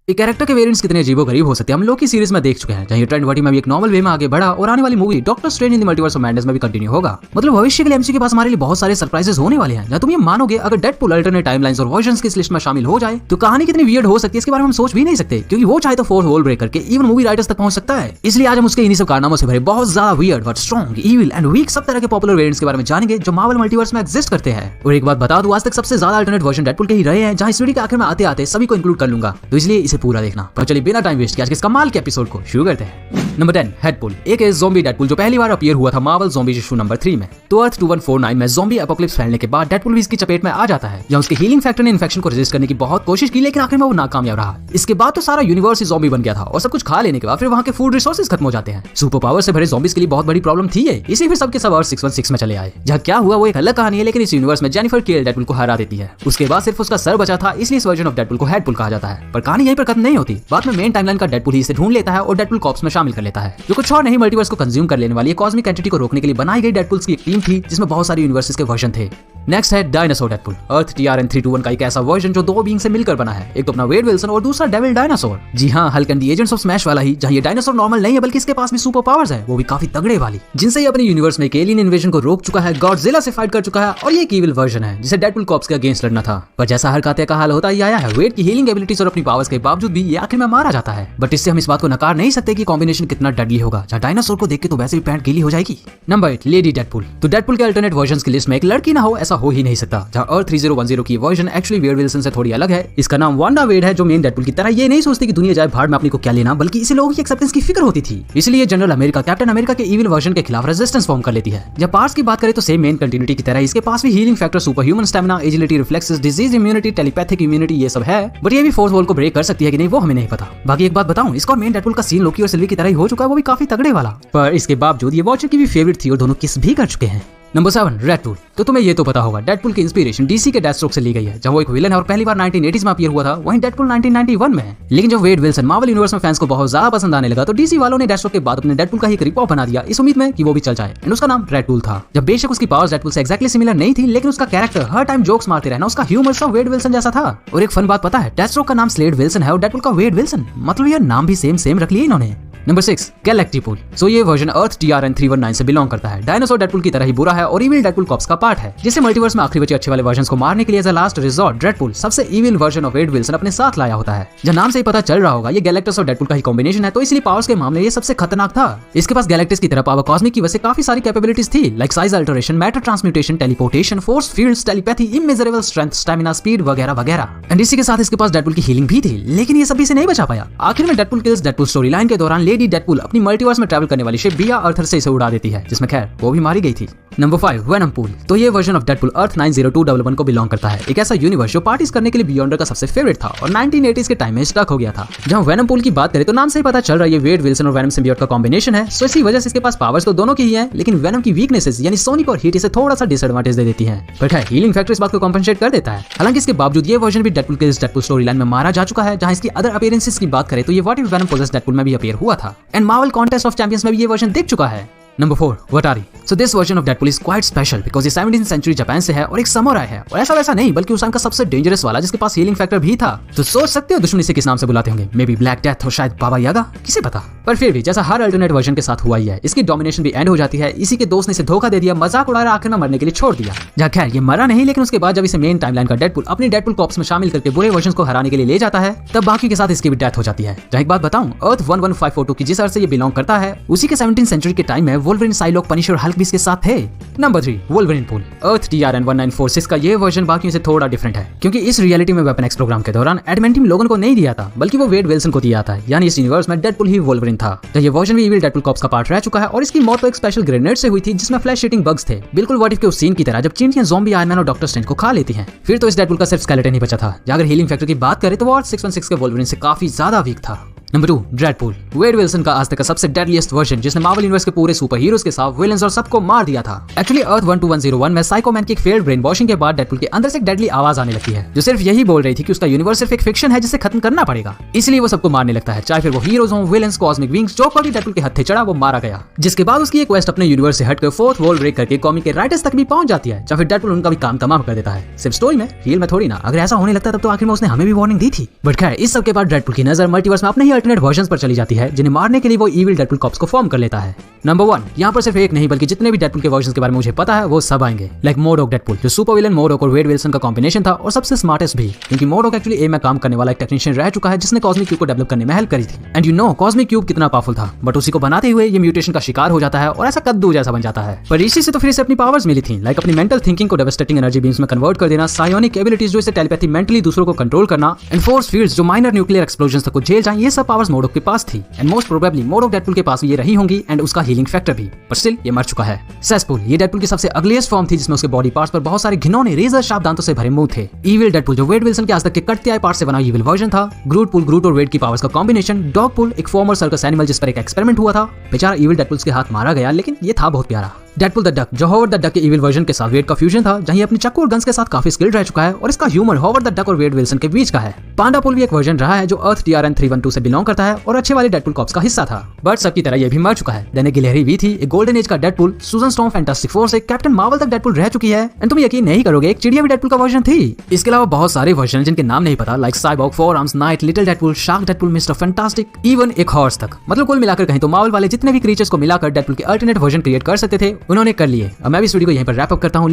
एक कैरेक्टर के वेरिएंट्स कितने अजीबोगरीब हो सकते हैं हम लोग की सीरीज में देख चुके हैं, जहाँ ये ट्रेंड वर्टी में भी एक नॉर्मल वे में आगे बढ़ा और आने वाली movie doctor strange in the multiverse of madness में भी कंटिन्यू होगा। मतलब भविष्य के लिए एमसीयू के पास हमारे लिए बहुत सारे सरप्राइजेस होने वाले हैं, जहाँ तुम ये मानोगे अगर डेडपूल अल्टरनेट टाइमलाइंस और वर्जन्स की इस लिस्ट में शामिल हो जाए तो कहानी कितनी वियर्ड हो सकती है इसके बारे में हम सोच भी नहीं सकते, क्योंकि वो चाहे तो फोर्थ वॉल ब्रेक करके इवन मूवी राइटर्स तक पहुंच सकता है। इसलिए आज हम उसके इन्हीं सब कारनामों से भरे बहुत ज्यादा weird but strong, evil and weak सब तरह के पॉपुलर वेरिएंट्स के बारे में जानेंगे जो मार्वल मल्टीवर्स में एग्जिस्ट करते हैं। और एक बात बता दूं, आज तक सबसे ज्यादा अल्टरनेट वर्जन डेडपूल के ही रहे हैं, जहाँ इस वीडियो के आखिर में आते आते सभी को इंक्लूड कर लूंगा, तो इसलिए इसे पूरा देखना। तो चलिए बिना टाइम वेस्ट किए आज के इस कमाल के एपिसोड को शुरू करते हैं। नंबर 10 हेडपूल, एक ज़ॉम्बी डेडपूल जो पहली बार अपीयर हुआ था मार्वल ज़ॉम्बी इशू नंबर 3 में। तो अर्थ 2149 में ज़ॉम्बी एपोकलिप्स फैलने के बाद डेडपूल भी इसकी चपेट में आ जाता है, जहां उसके हीलिंग फैक्टर ने इन्फेक्शन को रेजिस्ट करने की बहुत कोशिश की, लेकिन आखिर में वो नाकामयाब रहा। इसके बाद तो सारा यूनिवर्स ही ज़ॉम्बी बन गया था और सब कुछ खा लेने के बाद फिर वहां के फूड रिसोर्सेज खत्म हो जाते हैं। सुपर पावर से भरे ज़ॉम्बीज के लिए बहुत बड़ी प्रॉब्लम थी ये, इसी फिर सबके सब अर्थ 616 में चले आए, जहां क्या हुआ वो एक अलग कहानी है, लेकिन इस यूनिवर्स में जेनिफर केल डेडपूल को हरा देती है। उसके बाद सिर्फ उसका सर बचा था, इसलिए इस वर्जन ऑफ डेडपूल को हेडपूल कहा जाता है। पर कहानी यहीं पर खत्म नहीं होती, बाद में मेन टाइमलाइन का डेडपूल ही इसे ढूंढ लेता है और डेडपूल कॉर्प्स में शामिल कर लेता है, जो कुछ और नहीं मल्टीवर्स को कंज्यूम कर लेने वाली कॉस्मिक एंटिटी को रोकने के लिए बनाई गई डेडपूल्स की एक टीम थी, जिसमें बहुत सारे यूनिवर्सेस के वर्जन थे। नेक्स्ट है डायनासोर डेडपूल, अर्थ TRN-321 का एक ऐसा वर्जन जो दो बीइंग से मिलकर बना है, एक तो अपना वेड विल्सन और दूसरा डेविल डायनासोर। जी हाँ, Hulk and the agents of smash वाला ही, जहाँ ये डायनासोर नॉर्मल नहीं है बल्कि इसके पास भी सुपर पावर्स है, वो भी काफी तगड़े वाली, जिनसे ये अपने यूनिवर्स में एक एलियन इन्वेजन को रोक चुका है, गॉडजिला से फाइट कर चुका है, और ये एक इविल वर्जन है जिसे डेडपूल कॉर्प्स के अगेंस्ट लड़ना था। पर जैसा हर काते का हाल होता ही आया है, वेड की हीलिंग एबिलिटीज और अपनी पावर्स के बावजूद भी ये आखिर में मारा जाता है। बट इससे हम इस बात को नकार नहीं सकते कि कॉम्बिनेशन कितना डेडली होगा, जहाँ डायनासोर को देख के तो वैसे भी पैंट गीली हो जाएगी। नंबर 8 लेडी डेडपूल, तो डेडपूल के अल्टरनेट वर्जन की लिस्ट में एक लड़की ना हो ऐसा हो ही नहीं सकता, जहाँ अर्थ 3010 की वर्जन एक्चुअली वेड विल्सन से थोड़ी अलग है। इसका नाम वांडा वेड है, जो मेन डेडपूल की तरह ये नहीं सोचती कि दुनिया जाए भाड़ में अपनी को क्या लेना, बल्कि इसे लोगों की एक्सेप्टेंस की फिक्र होती थी। इसलिए जनरल अमेरिका कैप्टन अमेरिका के इविल वर्जन के खिलाफ रेजिस्टेंस फॉर्म कर लेती है। जब पार्ट्स की बात करें तो सेम मेन कंटिन्यूटी की तरह इसके पास भी healing factor, super human stamina, agility, reflexes, disease immunity, telepathic immunity ये सब है, बट ये भी फोर्थ वॉल को ब्रेक कर सकती है कि नहीं वो हमें नहीं पता। बाकी एक बात बताऊं, इसका मेन डेडपूल का सीन लोकी और सिल्वी की तरह ही हो चुका है, वो भी काफी तगड़े वाला, पर इसके बावजूद ये वॉचर की भी फेवरेट थी और दोनों किस भी कर चुके हैं। नंबर 7 रेडपूल, तो तुम्हें ये तो पता होगा डेडपूल की इंस्पिरेशन डीसी के डेथस्ट्रोक से ली गई है, जहाँ वो एक विलन है और पहली बार 1980s में अपीयर हुआ था, वहीं डेडपूल 1991 में है। लेकिन जब वेड विल्सन मार्वल यूनिवर्स में फैंस को बहुत ज्यादा पसंद आने लगा तो डीसी वालों ने डेथस्ट्रोक के बाद अपने डेडपूल का ही एक रिपॉप बना दिया, इस उम्मीद में कि वो भी चल जाए, एंड उसका नाम रेडपूल था। जब बेशक उसकी पावर्स डेडपूल से एक्जैक्टली सिमिलर नहीं थी, लेकिन उसका कैरेक्टर हर टाइम जोक्स मारते रहना, उसका ह्यूमर सब वेड विल्सन जैसा था। और एक फन बात पता है, डेथस्ट्रोक का नाम स्लेड विल्सन है और डेडपूल का वेड विल्सन, मतलब ये नाम भी सेम रख लिए इन्होंने। नंबर 6 गैलेक्टिपूल, सो ये वर्जन अर्थ TRN-319 से बिलोंग करता है। डायनासोर डेडपूल की तरह ही बुरा है और इविल डेडपूल कॉर्प्स का पार्ट है, जिसे मल्टीवर्स में आखिरी बचे अच्छे वाले वर्जन्स को मारने के लिए as a last resort Deadpool सबसे evil version of Wade Wilson अपने साथ लाया होता है। जब नाम से ही पता चल रहा होगा ये गैलेक्टस और डेडपूल का ही कॉम्बिनेशन है, तो इसलिए पावर्स के मामले ये सबसे खतरनाक था। इसके पास गैलेक्टस की तरह पावर कॉस्मिक की वजह से काफी सारी कैपेबिलिटीज थी, like size alteration, matter transmutation, teleportation, force fields, telepathy, immeasurable strength, stamina, speed वगैरह वगैरह। एंड इसी के साथ इसके पास डेडपूल की हीलिंग भी थी, लेकिन ये सभी से नहीं बचा पाया। आखिर में Deadpool kills Deadpool story line के दौरान लेडी डेडपूल अपनी मल्टीवर्स में ट्रैवल करने वाली शिप बिया अर्थर से इसे उड़ा देती है, जिसमें खैर वो भी मारी गई थी। नंबर 5 वेनमपूल, तो ये वर्जन ऑफ डेडपूल अर्थ 90211 को बिलोंग करता है, एक ऐसा यूनिवर्स जो पार्टीज करने के लिए बियॉन्डर का सबसे फेवरेट था और 1980s के टाइम में स्टक हो गया था। जहां वेनमपूल की बात करें तो नाम से ही पता चल रहा है ये वेड विल्सन और वेनम सिम्बियोट का कॉम्बिनेशन है, सो इसी वजह से इसके पास पावर्स तो दोनों की ही है, लेकिन वेनम की वीकनेसेस यानी सोनिक और हीट इसे थोड़ा सा डिसएडवांटेज दे देती है। पर खैर हीलिंग फैक्टर इस बात को कॉम्पेंसेट कर देता है। हालांकि इसके बावजूद ये वर्जन भी डेडपूल के डेडपूल स्टोरी लाइन में मारा जा चुका है, जहां इसकी अदर अपीयरेंसेस की बात करें तो ये what if Venom possess Deadpool में भी अपीयर हुआ था, and Marvel contest of champions में भी ये वर्जन दिख चुका है। नंबर 4 वटारी, so this version of Deadpool is quite special because ये 17th सेंचुरी जापान से है और एक समुराई है, और ऐसा वैसा नहीं बल्कि उस टाइम का सबसे डेंजरस वाला जिसके पास हीलिंग फैक्टर भी था। तो सोच सकते हो दुश्मन इसे किस नाम से बुलाते होंगे, मे बी ब्लैक डेथ और शायद बाबा यागा, किसे पता। पर फिर भी जैसा हर अल्टरनेट वर्जन के साथ हुआ ही है, इसकी डोमिनेशन भी एंड हो जाती है। इसी के दोस्त ने इसे धोखा दे दिया, मजाक उड़ा रहा, आखिर में मरने के लिए छोड़ दिया। जहाँ खैर ये मरा नहीं, लेकिन उसके बाद जब इसे मेन टाइमलाइन का डेडपूल अपनी डेडपूल कॉर्प्स में शामिल करके बुरे वर्जन को हराने के लिए ले जाता है, तब बाकी के साथ इसकी भी डेथ हो जाती है। जहाँ एक बात बताऊं, अर्थ 11542 की जिस अर्थ से ये बिलोंग करता है, उसी के 17th सेंचुरी के टाइम में वोल्वरिन, साइलोक, पनिशर और हल्क भी इसके साथ थे। नंबर 3 वोल्वरिन पूल, अर्थ TRN-1946 का ये वर्जन बाकियों से थोड़ा डिफरेंट है, क्योंकि इस रियलिटी में वेपन एक्स प्रोग्राम के दौरान एडमेंटियम लोगन को नहीं दिया था, बल्कि वो वेड विल्सन को दिया था, यानी इस यूनिवर्स में डेडपूल ही वोल्वरिन था। तो ये वर्जन भी इविल डेडपूल कॉर्प्स का पार्ट रह चुका है और इसकी मौत तो एक स्पेशल ग्रेनेड से हुई थी जिसमें फ्लैश ईटिंग बग्स थे, बिल्कुल व्हाट इफ के उस सीन की तरह जब चींटियां ज़ॉम्बी, आयरन मैन और डॉक्टर स्ट्रेंज को खा लेती हैं। फिर तो इस डेडपूल का सिर्फ स्केलेटन ही बचा था। अगर हीलिंग फैक्टर की बात करें तो वो 616 के वोल्वरिन से काफी ज्यादा वीक था। Number 2, Deadpool. वेड विल्सन का आज तक का सबसे डेडलीस्ट वर्जन जिसने मार्वल यूनिवर्स के पूरे सुपर हीरोज के साथ विलेंस और सबको मार दिया था। एक्चुअली अर्थ 12101 में साइको मैन की एक फेल्ड ब्रेन वॉशिंग के बाद डेडपूल के अंदर से एक डेडली आवाज आने लगती है जो सिर्फ यही बोल रही थी कि उसका यूनिवर्स सिर्फ एक फिक्शन है जिसे खत्म करना पड़ेगा। इसलिए वो सबको मारने लगता है, चाहे फिर वो हीरोज हो, विलेंस, कॉस्मिक विंग्स। जो कोई भी डेडपूल के हत्थे चढ़ा वो मारा गया, जिसके बाद उसकी एक क्वेस्ट अपने यूनिवर्स से हटकर फोर्थ वॉल ब्रेक करके कॉमिक के राइटर्स तक भी पहुंच जाती है, या फिर डेडपूल उनका भी काम तमाम कर देता है। सिर्फ स्टोरी में, रियल में थोड़ी ना। अगर ऐसा होने लगता तब तो आखिर में उसने हमें भी वार्निंग दी थी। बट खैर, इस सब के बाद डेडपूल की नजर मल्टीवर्स में अपने ही अल्टरनेट वर्जन्स पर चली जाती है जिन्हें मारने के लिए वो इविल डेडपूल कॉप्स को फॉर्म कर लेता है। नंबर 1, यहाँ पर सिर्फ एक नहीं बल्कि जितने भी डेडपूल के वर्जन्स के बारे में मुझे पता है वो सब आएंगे। लाइक मोडोक डेडपूल, जो सुपर विलन मोडोक और वेड विल्सन का कॉम्बिनेशन था और सबसे स्मार्टेस्ट भी, क्योंकि मोडोक एक्चुअली एम में काम करने वाला एक टेक्नीशियन रह चुका है जिसने कॉस्मिक क्यूब को डेवलप करने में हेल्प करी थी। And you know cosmic cube कितना पावरफुल था, बट उसी को बनाते हुए ये म्यूटेशन का शिकार हो जाता है और ऐसा कद्दू जैसा बन जाता है। पर इसी से तो फिर इसे अपनी पावर्स मिली थी, लाइक अपनी मेंटल थिंकिंग को डेवास्टेटिंग एनर्जी बीम्स में कन्वर्ट कर देना, सायोनिक एबिलिटीज जो इसे टेलीपैथी मेंटली दूसरों को कंट्रोल करना, एंड फोर्स फील्ड्स जो माइनर न्यूक्लियर एक्सप्लोजंस तक को झेल जाएं। ये सब पावर्स मोडोक के पास थी एंड मोस्ट प्रोबेबली मोडोक डेडपूल के पास भी ये रही होंगी एंड उसका हीलिंग फैक्टर भी, पर स्टिल ये मर चुका है। सेसपूल, ये डेडपूल की सबसे अगलीस्ट फॉर्म थी जिसमें उसके बॉडी पार्ट्स पर बहुत सारे घिनौने रेजर शार्प दांतों से भरे मुंह थे। इविल डेडपूल जो वेड विल्सन के आज तक के कटते आए पार्ट से बना इविल वर्जन था। ग्रूटपूल, ग्रूट और वेड की पावर्स का कॉम्बिनेशन। डॉगपूल, एक फॉर्मर सर्कस एनिमल जिस पर एक एक्सपेरिमेंट हुआ था। बेचारा इविल डेडपूल के हाथ मारा गया, लेकिन ये था बहुत प्यारा। डेडपूल द डक, जो हॉवर्ड द डक के इविल वर्जन के साथ वेड का फ्यूजन था, जहां अपनी चक्कू और गन्स के साथ काफी स्किल्ड रह चुका है और इसका ह्यूमर हॉवर्ड द डक और वेड विल्सन के बीच का है। पांडापूल भी एक वर्जन रहा है जो अर्थ TRN 312 से बिलोंग करता है और अच्छे वाले डेडपूल कॉप्स का हिस्सा था, बट सबकी तरह ये भी मर चुका है। देन गिलहरी भी थी, एक गोल्डन एज का डेडपूल। सूजन स्टॉर्म फैंटास्टिक फोर से कैप्टन मार्वल तक डेडपूल रह चुकी है एंड तुम यकीन नहीं करोगे एक चिड़िया भी डेडपूल का वर्जन थी। इसके अलावा बहुत सारे वर्जन जिनके नाम नहीं पता, like cyborg, four arms, night, little Deadpool, shark Deadpool, mister fantastic, even एक हॉर्स तक। मतलब कुल मिलाकर कहीं तो मार्वल वाले जितने भी क्रीचर्स को मिलाकर डेडपूल के अल्टरनेट वर्जन क्रिएट कर सकते थे उन्होंने कर लिए। अब मैं भी इस वीडियो को यहीं पर रैप अप करता हूँ।